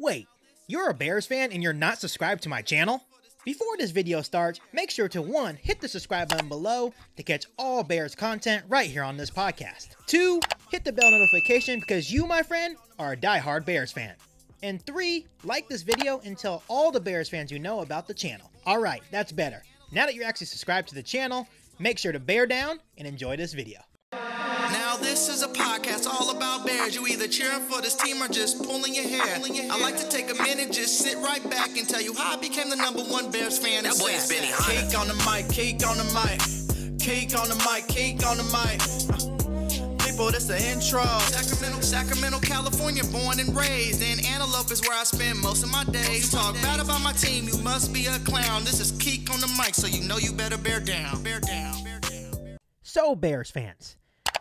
Wait, you're a Bears fan and you're not subscribed to my channel? Before this video starts, make sure to 1. Hit the subscribe button below to catch all Bears content right here on this podcast. 2. Hit the bell notification because you, my friend, are a diehard Bears fan. And 3. Like this video and tell all the Bears fans you know about the channel. Alright, that's better. Now that you're actually subscribed to the channel, make sure to bear down and enjoy this video. Now this is a podcast all about Bears. You either cheering for this team or just pulling your hair. I like to take a minute, just sit right back and tell you how I became the #1 Bears fan. That boy is Benny Hunter. Cake on the mic, cake on the mic, cake on the mic, cake on the mic. People, this the intro. Sacramento, California, born and raised. And Antelope is where I spend most of my days. You talk bad about my team, you must be a clown. This is Keek on the mic, so you know you better bear down. Bear down, bear down. So, Bears fans,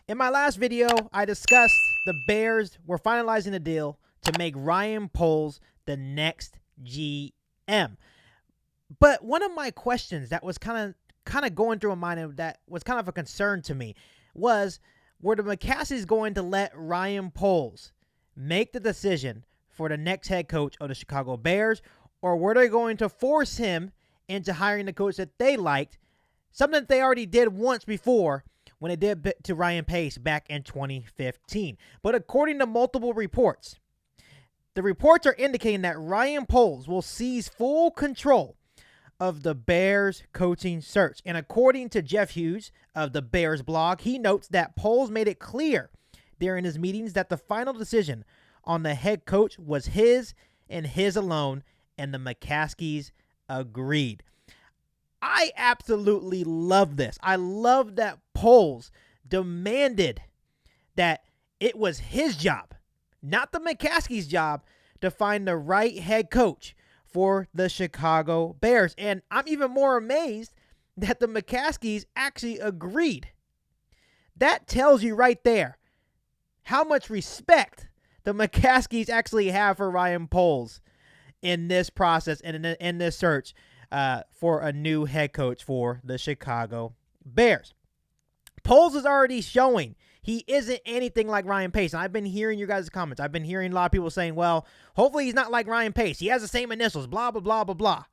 in my last video, I discussed the Bears were finalizing a deal to make Ryan Poles the next GM. But one of my questions that was kind of going through my mind and that was kind of a concern to me was, were the McCaskeys going to let Ryan Poles make the decision for the next head coach of the Chicago Bears, or were they going to force him into hiring the coach that they liked, something that they already did once before when they did to Ryan Pace back in 2015. But according to multiple reports, the reports are indicating that Ryan Poles will seize full control of the Bears coaching search. And according to Jeff Hughes of the Bears blog, he notes that Poles made it clear during his meetings that the final decision on the head coach was his and his alone, and the McCaskies agreed. I absolutely love this. I love that Poles demanded that it was his job, not the McCaskey's job, to find the right head coach for the Chicago Bears. And I'm even more amazed that the McCaskeys actually agreed. That tells you right there how much respect the McCaskeys actually have for Ryan Poles in this process and in this search for a new head coach for the Chicago Bears. Poles is already showing he isn't anything like Ryan Pace. And I've been hearing you guys' comments. I've been hearing a lot of people saying, well, hopefully he's not like Ryan Pace. He has the same initials, blah, blah, blah, blah, blah.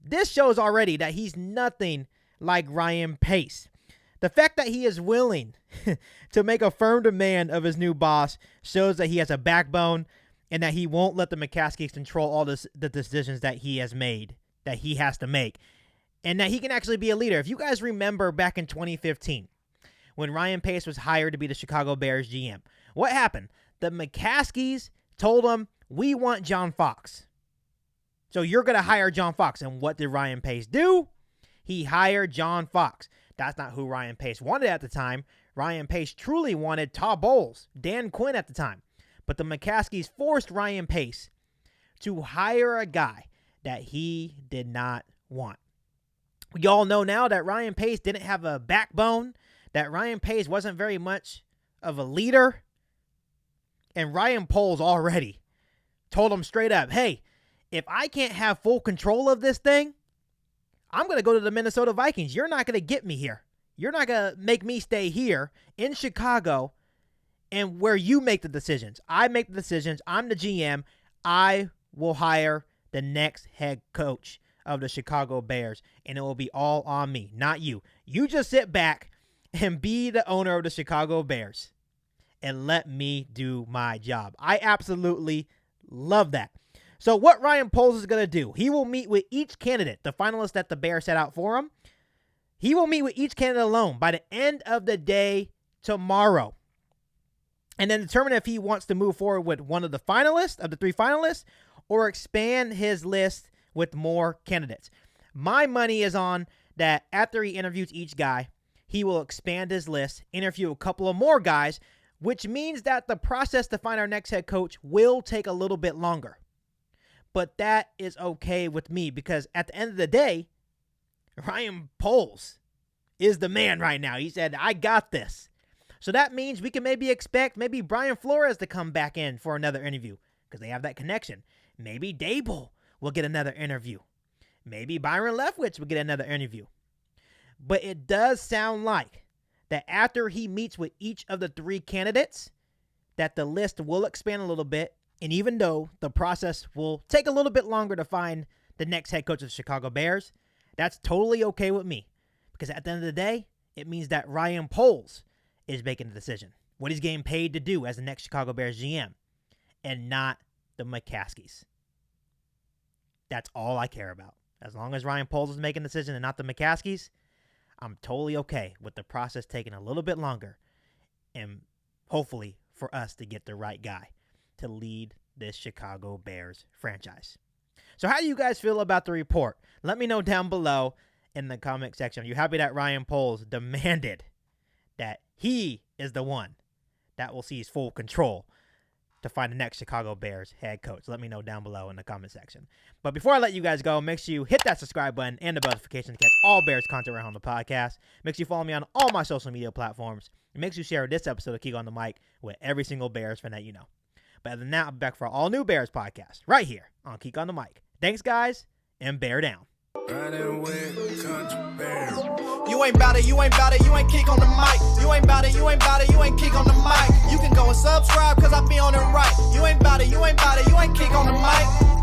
This shows already that he's nothing like Ryan Pace. The fact that he is willing to make a firm demand of his new boss shows that he has a backbone and that he won't let the McCaskies control all the decisions that he has made, that he has to make, and that he can actually be a leader. If you guys remember back in 2015, when Ryan Pace was hired to be the Chicago Bears GM, what happened? The McCaskies told him, we want John Fox. So you're going to hire John Fox. And what did Ryan Pace do? He hired John Fox. That's not who Ryan Pace wanted at the time. Ryan Pace truly wanted Todd Bowles, Dan Quinn at the time. But the McCaskies forced Ryan Pace to hire a guy that he did not want. We all know now that Ryan Pace didn't have a backbone, that Ryan Pace wasn't very much of a leader. And Ryan Poles already told him straight up, hey, if I can't have full control of this thing, I'm going to go to the Minnesota Vikings. You're not going to get me here. You're not going to make me stay here in Chicago and where you make the decisions. I make the decisions. I'm the GM. I will hire the next head coach of the Chicago Bears, and it will be all on me, not you. You just sit back and be the owner of the Chicago Bears and let me do my job. I absolutely love that. So what Ryan Poles is going to do, he will meet with each candidate, the finalists that the Bears set out for him. He will meet with each candidate alone by the end of the day tomorrow, and then determine if he wants to move forward with one of the finalists, of the 3 finalists, or expand his list with more candidates. My money is on that after he interviews each guy, he will expand his list, interview a couple of more guys, which means that the process to find our next head coach will take a little bit longer. But that is okay with me because at the end of the day, Ryan Poles is the man right now. He said, I got this. So that means we can maybe expect Brian Flores to come back in for another interview because they have that connection. Maybe Dable will get another interview. Maybe Byron Leftwich will get another interview. But it does sound like that after he meets with each of the 3 candidates, that the list will expand a little bit And even though the process will take a little bit longer to find the next head coach of the Chicago Bears, that's totally okay with me. Because at the end of the day, it means that Ryan Poles is making the decision. What he's getting paid to do as the next Chicago Bears GM. And not the McCaskies. That's all I care about. As long as Ryan Poles is making the decision and not the McCaskies, I'm totally okay with the process taking a little bit longer. And hopefully for us to get the right guy to lead this Chicago Bears franchise. So how do you guys feel about the report? Let me know down below in the comment section. Are you happy that Ryan Poles demanded that he is the one that will seize full control to find the next Chicago Bears head coach? Let me know down below in the comment section. But before I let you guys go, make sure you hit that subscribe button and the bell notification to catch all Bears content around the podcast. Make sure you follow me on all my social media platforms. And make sure you share this episode of Keek on the Mic with every single Bears fan that you know. But other than that, I'll be back for an all-new Bears podcast right here on Keek on the Mic. Thanks, guys, and bear down. You ain't bout it, you ain't bout it, you ain't Keek on the mic. You ain't bout it, you ain't bout it, you ain't Keek on the mic. You can go and subscribe, cause I be on it right. You ain't bout it, you ain't bout it, you ain't Keek on the mic.